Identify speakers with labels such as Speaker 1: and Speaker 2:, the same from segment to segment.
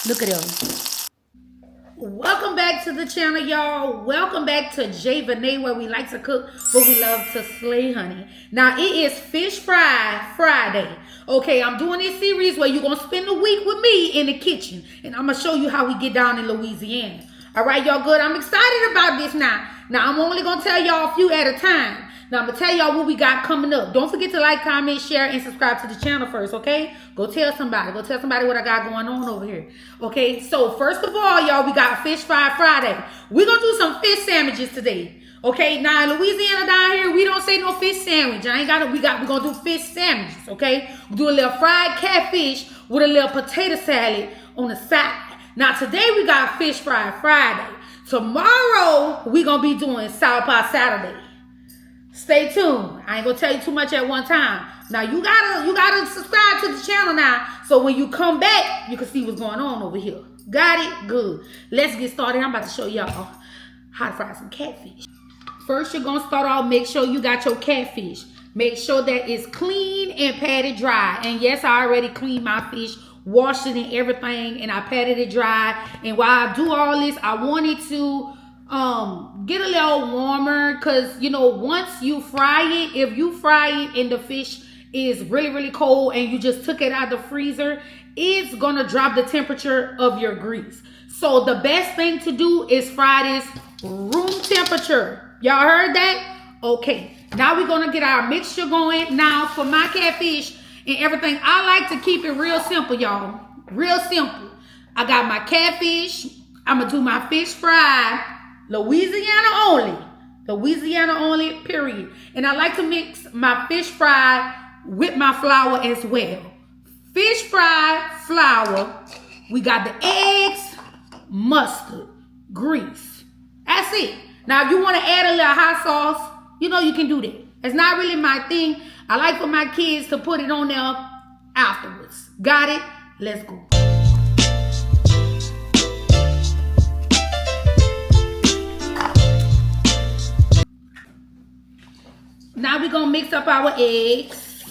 Speaker 1: Look at them. Welcome back to the channel, y'all. Welcome back to J Vanae, where we like to cook, but we love to slay, honey. Now, it is Fish Fry Friday. Okay, I'm doing this series where you're going to spend the week with me in the kitchen. And I'm going to show you how we get down in Louisiana. All right, y'all good? I'm excited about this now. Now, I'm only going to tell y'all a few at a time. Now, I'm going to tell y'all what we got coming up. Don't forget to like, comment, share, and subscribe to the channel first, okay? Go tell somebody. Go tell somebody what I got going on over here. Okay, so first of all, y'all, we got Fish Fry Friday. We're going to do some fish sandwiches today. Okay, now in Louisiana down here, we don't say no fish sandwich. We're going to do fish sandwiches, okay? We'll do a little fried catfish with a little potato salad on the side. Now, today we got Fish Fry Friday. Tomorrow, we're going to be doing South by Saturday. Stay tuned. I ain't gonna tell you too much at one time. Now you gotta subscribe to the channel now, so when you come back, you can see what's going on over here. Got it? Good. Let's get started. I'm about to show y'all how to fry some catfish. First, you're gonna start off. Make sure you got your catfish. Make sure that it's clean and patted dry. And yes, I already cleaned my fish, washed it and everything, and I patted it dry. And while I do all this, I wanted to get a little warmer, because you know, once you fry it, if you fry it and the fish is really cold and you just took it out of the freezer, it's gonna drop the temperature of your grease. So the best thing to do is fry this room temperature. Y'all heard that? Okay, now we're gonna get our mixture going. Now for my catfish and everything, I like to keep it real simple, y'all. Real simple. I got my catfish. I'm gonna do my fish fry Louisiana only. Louisiana only, period. And I like to mix my fish fry with my flour as well. Fish fry, flour. We got the eggs, mustard, grease. That's it. Now, if you want to add a little hot sauce, you know you can do that. It's not really my thing. I like for my kids to put it on there afterwards. Got it? Let's go. Now we're going to mix up our eggs,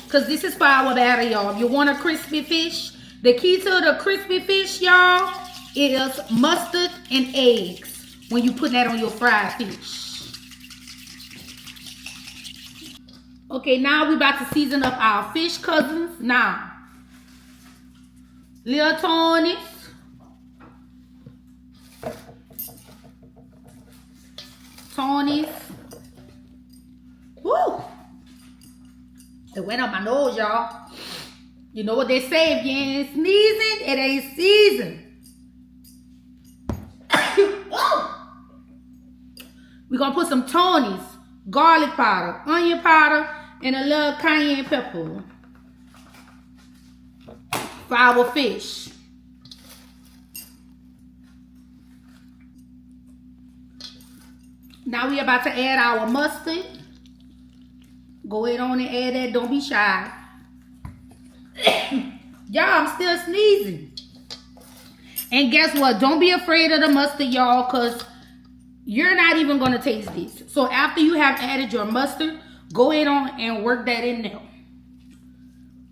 Speaker 1: because this is for our batter, y'all. If you want a crispy fish, the key to the crispy fish, y'all, is mustard and eggs when you put that on your fried fish. Okay, now we're about to season up our fish cousins. Now, little Tony's, woo! It went up my nose, y'all. You know what they say, if you ain't sneezing, it ain't seasoned. We're gonna put some Tony's, garlic powder, onion powder, and a little cayenne pepper for our fish. Now we're about to add our mustard. Go ahead on and add that. Don't be shy. Y'all, I'm still sneezing. And guess what? Don't be afraid of the mustard, y'all, because you're not even going to taste this. So after you have added your mustard, go ahead on and work that in there.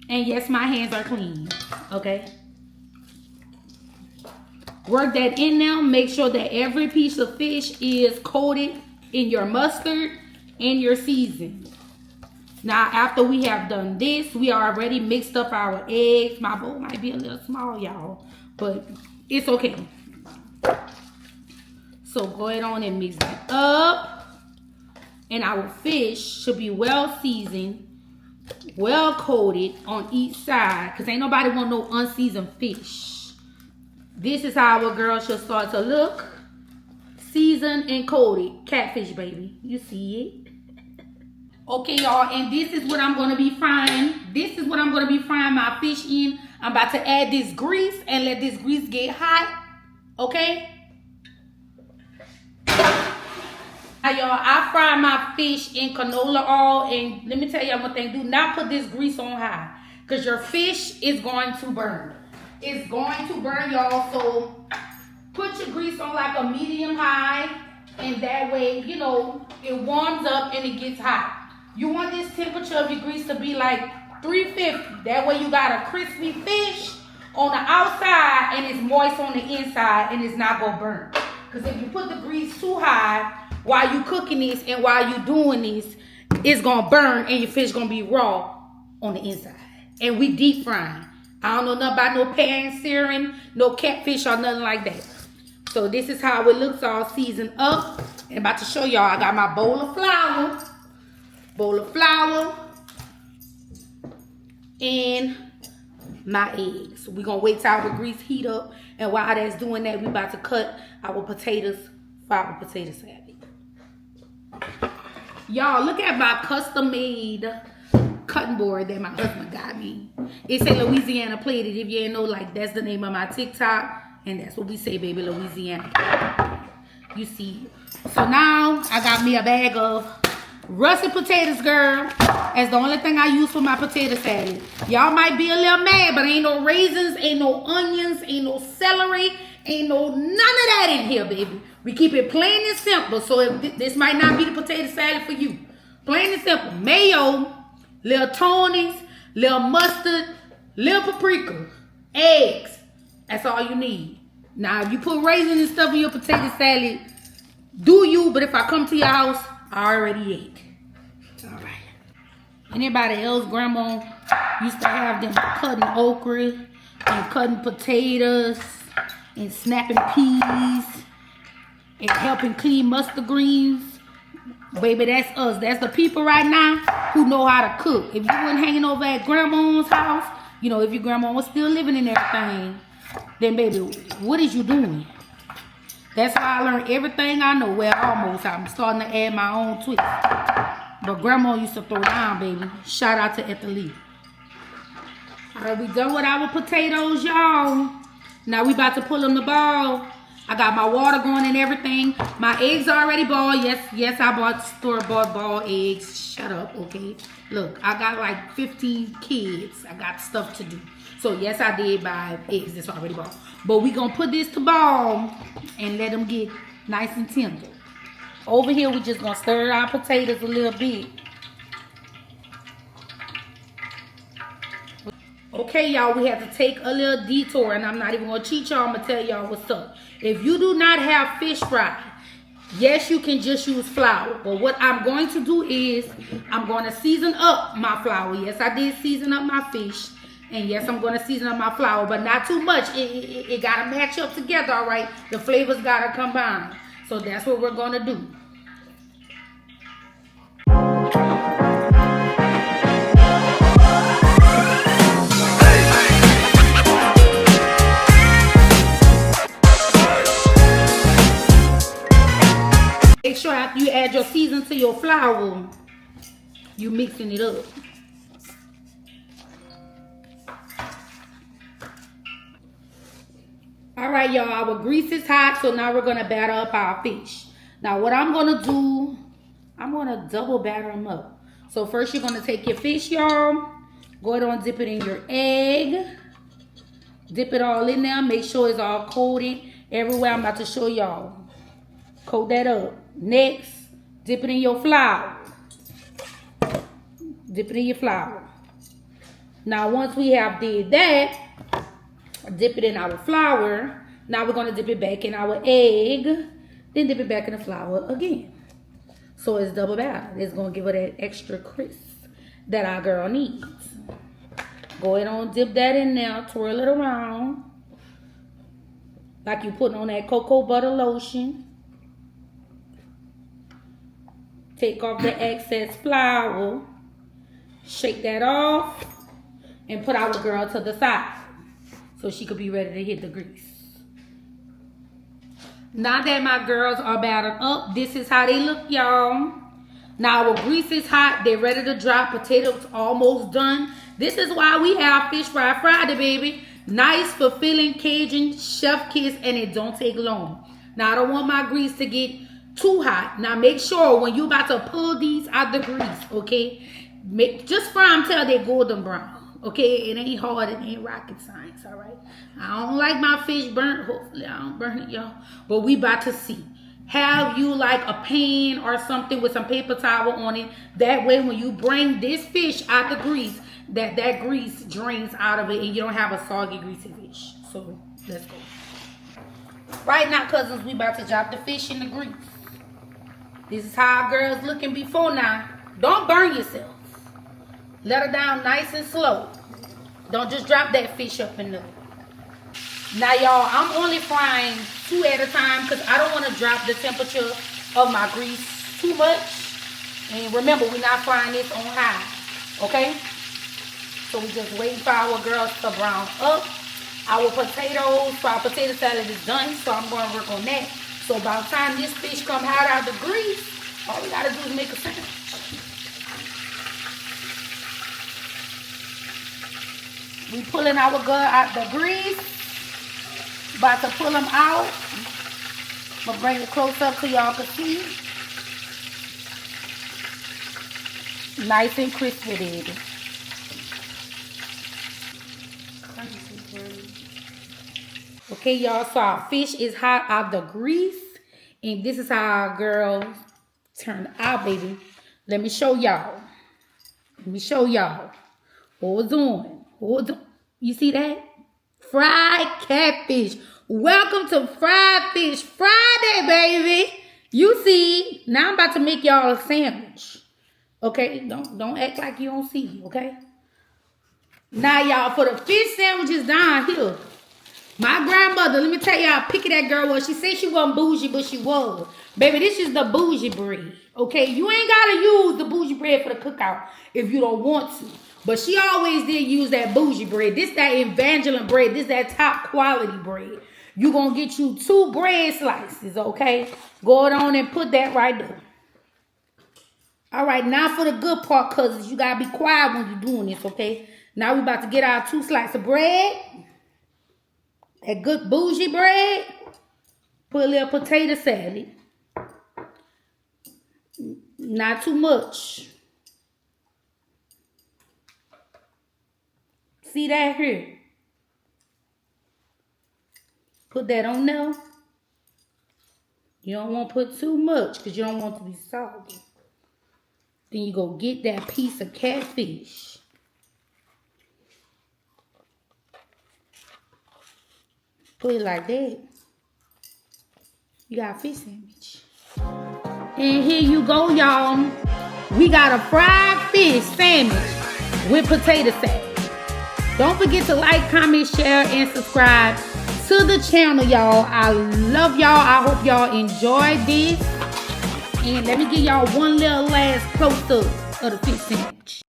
Speaker 1: And yes, my hands are clean. Okay? Work that in there. Make sure that every piece of fish is coated in your mustard and your seasoning. Now, after we have done this, we already mixed up our eggs. My bowl might be a little small, y'all, but it's okay. So go ahead on and mix that up. And our fish should be well seasoned, well coated on each side, because ain't nobody want no unseasoned fish. This is how our girl should start to look. Seasoned and coated catfish, baby. You see it? Okay, y'all, and this is what I'm going to be frying. This is what I'm going to be frying my fish in. I'm about to add this grease and let this grease get hot. Okay? Now, y'all, I fry my fish in canola oil. And let me tell y'all one thing. Do not put this grease on high, because your fish is going to burn. It's going to burn, y'all. So put your grease on like a medium high. And that way, you know, it warms up and it gets hot. You want this temperature of your grease to be like 350. That way you got a crispy fish on the outside and it's moist on the inside and it's not gonna burn. Because if you put the grease too high while you cooking this and while you doing this, it's gonna burn and your fish gonna be raw on the inside. And we deep frying. I don't know nothing about no pan searing, no catfish or nothing like that. So this is how it looks all seasoned up. And about to show y'all, I got my bowl of flour. And my eggs. So we're gonna wait till our grease heat up. And while that's doing that, we about to cut our potatoes for our potato salad. Y'all, look at my custom made cutting board that my husband got me. It say Louisiana plated. If you ain't know, like, that's the name of my TikTok. And that's what we say, baby, Louisiana. You see. So now I got me a bag of russet potatoes, girl. That's the only thing I use for my potato salad. Y'all might be a little mad, but ain't no raisins, ain't no onions, ain't no celery, ain't no none of that in here, baby. We keep it plain and simple. So if this might not be the potato salad for you. Plain and simple. Mayo, little Tony's, little mustard, little paprika, eggs. That's all you need. Now, if you put raisins and stuff in your potato salad, do you? But if I come to your house, I already ate. All right. Anybody else, grandma used to have them cutting okra and cutting potatoes and snapping peas and helping clean mustard greens. Baby, that's us. That's the people right now who know how to cook. If you weren't hanging over at grandma's house, you know, if your grandma was still living in everything, then baby, what is you doing? That's why I learned everything I know. Well, almost. I'm starting to add my own twist. But grandma used to throw down, baby. Shout out to Ethelene. All right, we done with our potatoes, y'all. Now we about to pull them the ball. I got my water going and everything. My eggs already boiled. Yes, I bought store-bought ball eggs. Shut up, okay? Look, I got like 15 kids. I got stuff to do. So yes, I did buy eggs that's already boiled. But we gonna put this to ball and let them get nice and tender. Over here, we just gonna stir our potatoes a little bit. Okay, y'all, we have to take a little detour, and I'm not even gonna cheat y'all. I'm gonna tell y'all what's up. If you do not have fish fry, yes, you can just use flour. But what I'm going to do is I'm going to season up my flour. Yes, I did season up my fish. And yes, I'm going to season up my flour, but not too much. It got to match up together, all right? The flavors got to combine. So that's what we're going to do. Make sure after you add your season to your flour, you mixing it up. All right, y'all, our grease is hot, so now we're going to batter up our fish. Now, what I'm going to do, I'm going to double batter them up. So first, you're going to take your fish, y'all. Go ahead and dip it in your egg. Dip it all in there. Make sure it's all coated everywhere. I'm about to show y'all. Coat that up. Next, dip it in your flour. Dip it in your flour. Now, once we have did that, dip it in our flour. Now we're going to dip it back in our egg. Then dip it back in the flour again. So it's double batter. It's going to give her that extra crisp that our girl needs. Go ahead and dip that in there. Twirl it around. Like you putting on that cocoa butter lotion. Take off the excess flour. Shake that off. And put our girl to the side. So she could be ready to hit the grease. Now that my girls are battered up, this is how they look, y'all. Now our grease is hot. They're ready to drop. Potatoes almost done. This is why we have Fish Fry Friday, baby. Nice, fulfilling Cajun chef kiss, and it don't take long. Now I don't want my grease to get too hot. Now make sure when you're about to pull these out the grease, okay? Just fry them till they're golden brown. Okay, it ain't hard, it ain't rocket science, all right? I don't like my fish burnt. Hopefully I don't burn it, y'all. But we about to see. Have you like a pan or something with some paper towel on it. That way when you bring this fish out the grease, that grease drains out of it and you don't have a soggy, greasy fish. So let's go. Right now, cousins, we about to drop the fish in the grease. This is how our girl's looking before now. Don't burn yourself. Let her down nice and slow. Don't just drop that fish up in there. Now, y'all, I'm only frying 2 at a time because I don't want to drop the temperature of my grease too much. And remember, we're not frying this on high, okay? So we just waiting for our girls to brown up. Our potatoes for our potato salad is done, so I'm going to work on that. So by the time this fish come hot out of the grease, all we got to do is make a sandwich. We pulling our girl out the grease. About to pull them out. I'm going to bring it close up so y'all can see. Nice and crispy, baby. Okay, y'all, so our fish is hot out the grease. And this is how our girl turned out, baby. Let me show y'all. Let me show y'all. Hold on. Hold on. You see that? Fried catfish. Welcome to Fried Fish Friday, baby. You see, now I'm about to make y'all a sandwich. Okay? Don't act like you don't see, okay? Now, y'all, for the fish sandwiches down here, my grandmother, let me tell y'all how picky that girl was. She said she wasn't bougie, but she was. Baby, this is the bougie bread. Okay? You ain't got to use the bougie bread for the cookout if you don't want to. But she always did use that bougie bread. This that Evangeline bread. This that top quality bread. You gonna get you 2 bread slices, okay? Go on and put that right there. All right, now for the good part, cousins. You gotta be quiet when you're doing this, okay? Now we about to get our 2 slices of bread. That good bougie bread. Put a little potato salad. Not too much. See that here? Put that on there. You don't want to put too much because you don't want to be salty. Then you go get that piece of catfish. Put it like that. You got a fish sandwich. And here you go, y'all. We got a fried fish sandwich with potato salad. Don't forget to like, comment, share, and subscribe to the channel, y'all. I love y'all. I hope y'all enjoyed this. And let me give y'all one little last close-up of the fish sandwich.